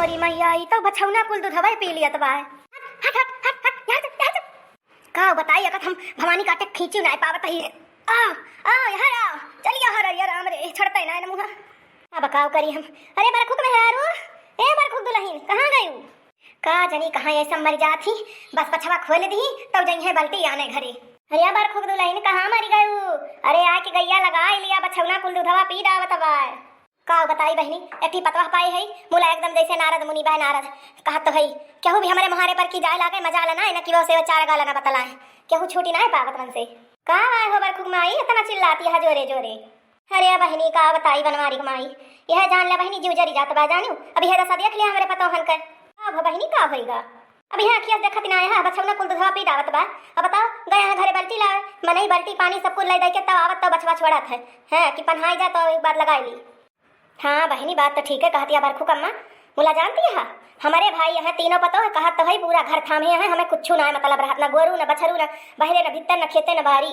मोरी मैया ई तो बछौना कुल दूधवा पी लियत बा। हट हट हट हट यहाँ से का बताई अगर हम भवानी काटे खींची नहीं पावत ही। आ आ यहाँ आ चलिए हर यार हमरे छड़ते ना मुहा। अब काव करी हम। अरे बरखुक में यारो ए बरखुक दुल्हन कहाँ गई का जनी कहाँ ऐसा मर जाती बस पछवा खोल दी तब जई है बल्टी आने घरे। अरे बरखुक दुल्हन कहाँ मर गई। अरे आ के गैया लगा लिया बछौना कुल दूधवा पी डावत बा। का बताई बहनी एक पतवा पाई है मुला एकदम जैसे नारद मुनि बह नारद कहा तो है केहू भी हमारे मुहारे पर की जाए लागे मजा लेना है ना कि वो से चार गाला ना बतलाए केहू छूटी ना है पागत मन से। का आए हो बरखुक माई इतना चिल्लाती है जोरे जोरे। अरे बहनी का बताई बनवारी माई यह जान ले बहनी जीव जरी जात बा जानू अभी है दसा देख लिया हमारे पतोहन के अब बहनी का होएगा। अब यहाँ अखिया देखत ना है बछौना कुल दूधवा पी डावत बा। अब बताओ गया है घरे बल्टी लाए मनई बल्टी पानी सब कुल ले दे के तब आवत तो बछवा छोड़त है हैं कि पन्हाई जा तो एक बार लगाई ली। हाँ बहनी बात तो ठीक है कहती है बरखुक अम्मा मुला जानती है हमारे भाई यहाँ तीनों पतो है कहा तो है पूरा घर थामे है हमें कुछ ना है मतलब रहत ना गोरू ना बछरू ना बहरे ना भीतर ना खेते ना बाहरी।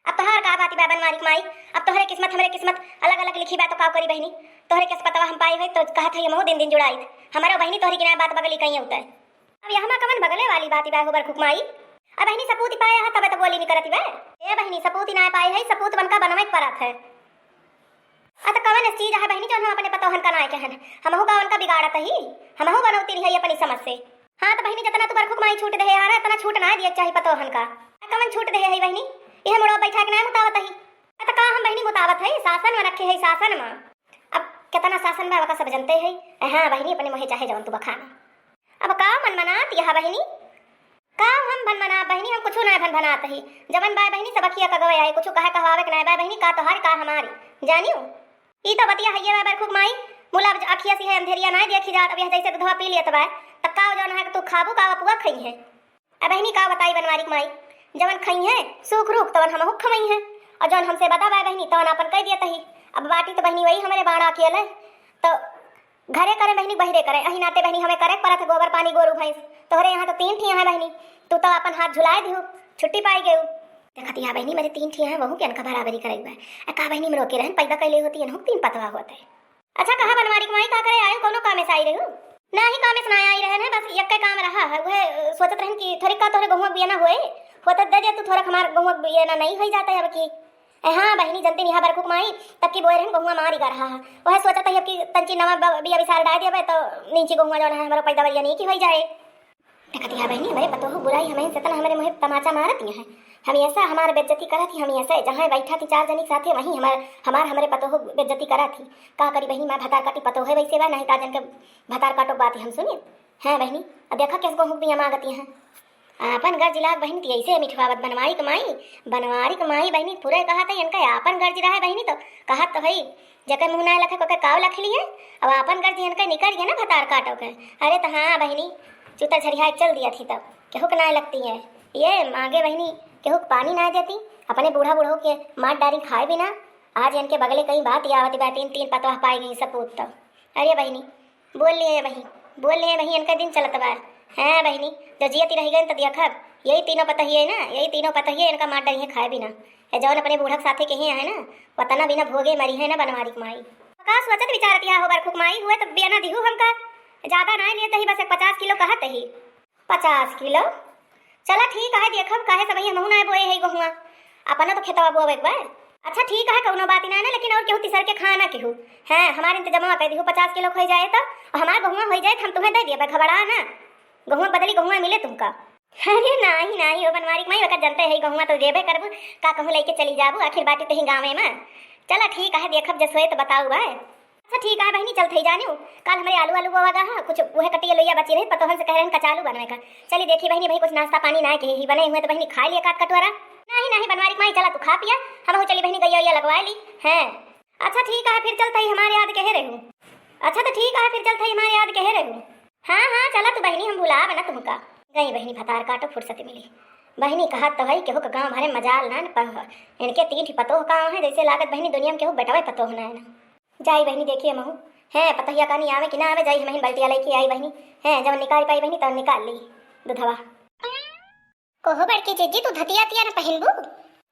अब तोहर का बाती बाबन मारिक माई अब तोहरे किस्मत हमारे किस्मत अलग अलग लिखी बात तो का करी बहनी तोहरे किस पतवा हम पाई है तो कहत है हम दिन दिन जुड़ाई हमारा बहनी तोहरी की बात बगली कहीं होता है। अब यहाँ कमन बगले वाली बाती बा बरखुक माई अब बहनी सपूत पाया है तब तो बोली नहीं करती बे ए बहनी सपूत ना पाई है सपूत बनका बनवे परत है। अत कवन चीज है बहनी जो हम अपने पतोहन का नाय कहन हमहु का उनका बिगाड़त ही हमहु बनौती रही अपनी समझ से। हाँ तो बहनी जितना तू बरखुक माई छूट दे यार इतना छूट ना दिया चाहिए पतोहन का कवन छूट दे है बहनी यह मोड़ो बैठा के ना मुतावत ही अत का हम बहनी मुतावत है शासन में रखे है शासन में अब कितना शासन में सब जनते है। हाँ बहनी अपने मोहे चाहे जवन तू बखाना अब का मन मनात यह बहनी का हम भन मना बहनी हम कुछ ना भन भनात ही जवन बाय बहनी सब अखिया का गवे है कुछ कहे कहवावे के ना बाय बहनी का तोहार का हमारी जानियो ई तो बतिया है ये बरखुक माई मुला अखिया सी है अंधेरिया ना देखी जात अब जैसे दूधवा पी लिया तब तब का जौन है तू खाबू का पुआ खई है। अब बहनी का बताई बनवारी माई जवन खई है सुख रूख तवन हम हुक खमई है और जौन हमसे बता बाय बहनी तवन अपन कह दिया तही। अब बाटी तो बहनी वही हमारे बाड़ा अकेले तो घरे करे बहनी बहिरे करे अही नाते बहनी हमें करे परत गोबर पानी गोरू भैंस तोहरे यहाँ तो 3 ठिया है बहनी तू तो अपन हाथ झुलाए दियो छुट्टी पाई गयो देखती है बहनी मेरे 3 ठिया है वहू के अनका बराबरी करे बा का बहनी में रोके रहन पैदा कैले होती है 3 पतवा होते है। अच्छा कहा बनवारी माई का करे आयो कोनो काम से आई रहू ना ही काम से ना आई रहन है बस एक काम रहा है वह सोचत रहन कि थोड़ी का तोहरे गहुआ बिया ना होए होत दे दे तू थोड़ा हमार गहुआ बिया ना नहीं हो जाता है अब की। हाँ बहनी जनते नहीं बरखुक माई तब की बोए रहन गहुआ मारी कर रहा है वह सोचता है कि तंची नवा बिया विसार डाल दिया तो नीचे गहुआ जो है हमारा पैदा बरिया नहीं की हो जाए। देखती है बहनी हमारे पतो हो बुराई हमें सतना हमारे मुँह तमाचा मारती है हम ऐसा हमारे बेइज्जती करा थी हम ऐसा जहाँ बैठा थी 4 जनी साथे वहीं हमारे पतो हो बेइज्जती करा थी का करी बहनी मैं भतार काटी पतो है वैसे वह नहीं का जन के भतार काटो बात हम सुनिए। है बहनी अब देखा किस गहुँ भी मांगती हैं आपन घर जिला बहनी थी ऐसे मिठवावत बनवारी कमाई बहनी पूरे कहा था इनका आपन घर जिला है बहनी तो कहा तो है जकर मुँह ना लखे काव लख ली है अब आपन घर जी इनका निकल गया ना भतार काटो के। अरे तो हाँ बहनी चूता झरिया चल दिया थी तब केहू ना लगती है ये मांगे बहनी केहू पानी ना देती अपने बूढ़ा बूढ़ो के मार डारी खाए बिना आज इनके बगले कहीं बात आवती बा 3 पतवा पाई गई सपूत तब। अरे बहनी बोल लिए वही इनका दिन चलत बा। है बहनी जो जियती रह गई तो देखब यही 3 पतही है ना यही 3 पतही है इनका मार डारी है खाए बिना जौन अपने बूढ़क साथे के ही है ना वतना बिना भोगे मरी है ना बनवारी माई का सोचत विचारती हो बरखुक माई हुए तो बिया ना दिहू हमका ज्यादा ना लिए तही बस 50 किलो कहत ही 50 किलो चला ठीक है देखब काहे सब हम ना बोए है गहुआ अपना तो खेतवा बोवे एक बार। अच्छा ठीक है कौनो बात ना लेकिन और केहू तीसर के खाना केहू है हमारे इंतजाम कर दिहू 50 किलो खो जाए तो हमार गहुआ हो जाए हम तुम्हें दे दिए खबड़ा ना गहुआ बदली गहुआ मिले तुमका। अरे नहीं हो बनवारी माई वक्त जनते है गहुआ तो जेबे करबू का कहूँ लेके चली जाबू आखिर बाटी तो ही गाँव में। चला ठीक है देखब जसोए तो बताऊ भाई। अच्छा ठीक है बहनी चल थी जानियो कल हमारे आलू बोगा है कुछ वह कटिया लोइया बची रही पतोहन से कह रहे हैं कचालू बनवे का चलिए देखी बहनी भाई कुछ नाश्ता पानी ना के ही बने हुए तो बहनी खा लिया काट कटोरा नहीं बनवारी माई चला तू खा पिया हम चली बहनी गैया लगवा ली है। अच्छा ठीक है फिर चलता ही हमारे याद कहे रहूँ। अच्छा तो ठीक है फिर चलता ही हमारे याद कहे रहूँ। हाँ चला तू बहनी हम भुला बना तुमका गई बहनी भतार काटो फुर्सत मिली बहनी कहा तो है केहू का गाँव भरे मजाल ना इनके 3 पतोह गाँव है जैसे लागत बहनी दुनिया में केहू बेटवा पतोह ना है ना जाई बहनी देखिए महू है पतहिया का नहीं आवे कि ना आवे जाई हम बल्टिया लेके आई बहनी है जब निकाल पाई बहनी तब निकाल ली दूधवा। कोहो बड़की जीजी तू धतिया तिया ना पहनबू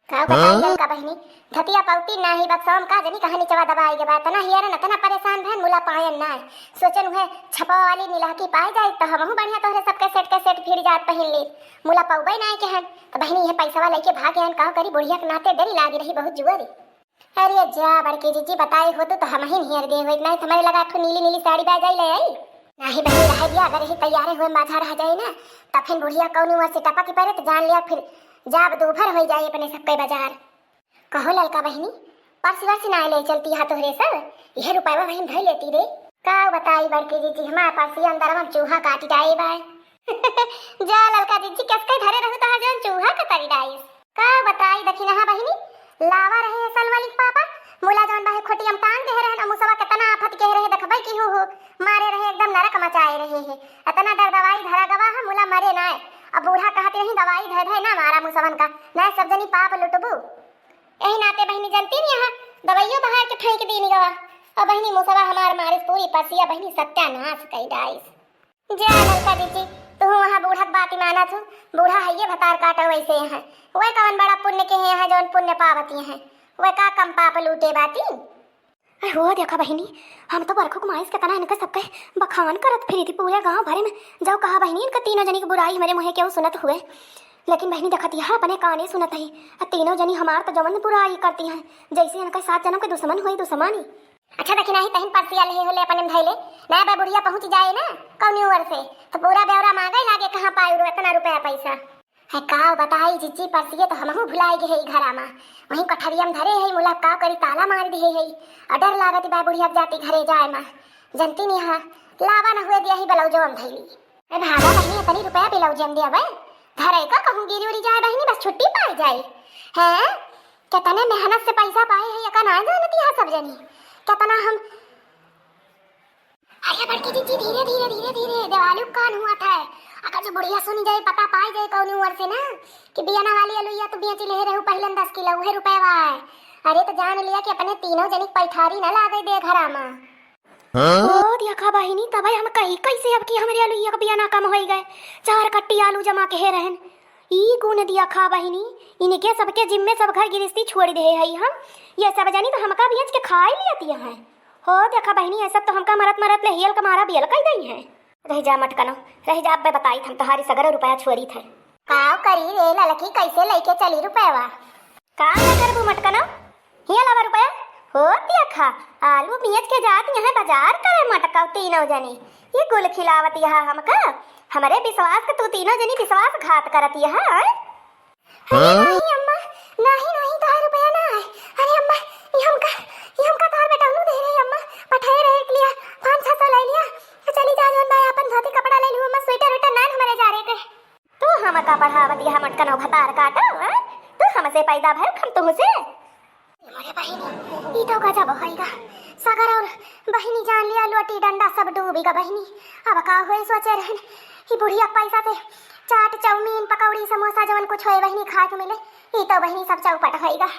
का बताई ललका बहिनी धतिया पौती नाही बक्सम का जनी कहानी चवा दबाई के बात ना हियर न तना परेशान भन मुला पायन ना सोचन है छपा वाली नीला की पाए जाए तो हमहु बढ़िया तोहरे सबके सेट फिर जात पहिन ली मुला पौबे ना के हन तो बहिनी ये पैसा वाला के भागे हन का करी बुढ़िया के नाते डरी लागी रही बहुत जुआरी। अरे जा बड़की जीजी बताई हो तो हम ही हियर दे होई नहीं तुम्हारे लगा तो नीली नीली साड़ी बा जाई ले आई नाही बहिनी रह दिया अगर ही तैयार हुए माझा रह जाए ना तब फिर बुढ़िया कौन से टपा के परे तो जान लिया फिर जाब दोपहर हो जाए अपने सबके बाजार। कहो ललका बहिनी परसी वर्सी ना ले चलती है तोहरे सब यह रुपया बहन धर लेती रे का बताई बड़की जीजी हमारे परसी अंदर हम चूहा काटी डाई बाय जा ललका जीजी कसके धरे रहू तो जन चूहा का तरी डाई का बताई दखी ना बहिनी लावा रहे सल वाली पापा मोला जौन बाहे खोटी हम तान दे रहे मुसवा कितना आफत कह रहे देखबै की हो मारे रहे एकदम नरक मचाए रहे है इतना दर दवाई धरा गवा है मुला मरे ना अब बूढ़ा कहते नहीं दवाई धर है ना मारा मुसवन का ना सब जनी पाप लुटबू यही नाते बहनी जनती नहीं यहाँ दवाइयों बाहर के फेंक दी गवा अब बहनी मुसवा हमार मारे पूरी परसिया बहनी सत्यानाश कई डाइस जा ललका दीदी तू वहाँ बूढ़ा बात माना तू बूढ़ा है ये भतार काटा वैसे यहाँ वह कौन बड़ा पुण्य के हैं यहाँ जौन पुण्य पावती हैं वह का कम पाप लूटे बाती हो देखा बहिनी हम तो बरखो कुमाइस के तना इनका सबके बखान करत फिरी थी पूरे गांव भरे में जाओ कहा बहिनी इनका तीनों जनी की बुराई मेरे मुँह क्यों सुनत हुए लेकिन बहनी देखती है अपने काने सुनत है तीनों जनी हमार तो जवन बुराई करती हैं जैसे इनका 7 जन्म के दुश्मन हुई दुश्मनी। अच्छा देखी नहीं तहन परसिया ले होले अपने धैले ना बा बुढ़िया पहुंच जाए ना कौन उम्र से तो पूरा ब्यौरा मांगे लागे कहां पाई इतना रुपया पैसा है का बताई जीजी परसिए तो हमहु भुलाई गे है घरा में वहीं कठरियम धरे है मुला का करी ताला मार दी है और डर लागत बा बुढ़िया जाती घरे जाए मां जनती नहीं हां लावा न हुए दिया ही ब्लाउजो हम धैली ए भागा बहनी इतनी रुपया ब्लाउज हम दिया बे धरे का कहूं गिरी उड़ी जाए बहनी बस छुट्टी पाई जाए हैं कितने मेहनत से पैसा पाए है का ना जानती है सब जनी कितना हम अरे बड़की दीदी धीरे धीरे धीरे धीरे देवालू कान हुआ था अगर जो बुढ़िया सुन जाए पता पाई जाए कौन उम्र से ना कि बियाना वाली अलुइया तो बेच ले रहू पहले 10 किलो उहे रुपए वाय अरे तो जान लिया कि अपने तीनों जनिक पैठारी ना लागे दे घरा में ओ देखा बहिनी तब हम कहीं कैसे अब की हमारे अलुइया का बियाना कम होई गए 4 कट्टी आलू जमा के रहन ई गुण दिया खा बहिनी इनके सबके जिम्मे सब घर गिरस्ती छोड़ दे है हम ये सब जानी तो हमका बेच के खा ही लिया है हो देखा बहिनी ये सब तो हमका मरत ले हियल का मारा बियल कई दई है रह जा मटकनो रह जा अब बताई हम तुम्हारी सगर रुपया छोड़ी थे काव करी रे ललकी कैसे लेके चली रुपया का ना करबू मटकनो हिया लावा रुपया हो देखा आलू बेच के जात यहाँ बाजार करे मटकाव तीनों जनी ये गुल खिलावत यहाँ हमका हमारे विश्वास के तू तीनों जनी विश्वासघात करत यहाँ नहीं अम्मा नहीं तार रुपया ना अरे अम्मा ये हमका तार बेटा नु दे रही अम्मा पठाए रहे लिया 500 ले लिया चली जा जोन भाई अपन धोती कपड़ा ले लूं मैं स्वेटर वेटर नान हमारे जा रहे थे तू हमका पढ़ावत यहां मटकनो भतार काटो तू हमसे पैदा भर हम तुमसे अरे बहिनी ई तो गजब होएगा सगर और बहिनी जान लिया लोटी डंडा सब डूबेगा बहिनी अब का होए सोचे रहन ई बुढ़िया पैसा से चाट चाउमीन पकौड़ी समोसा जवन कुछ होए बहिनी खा के मिले ई तो बहिनी सब चौपट होएगा।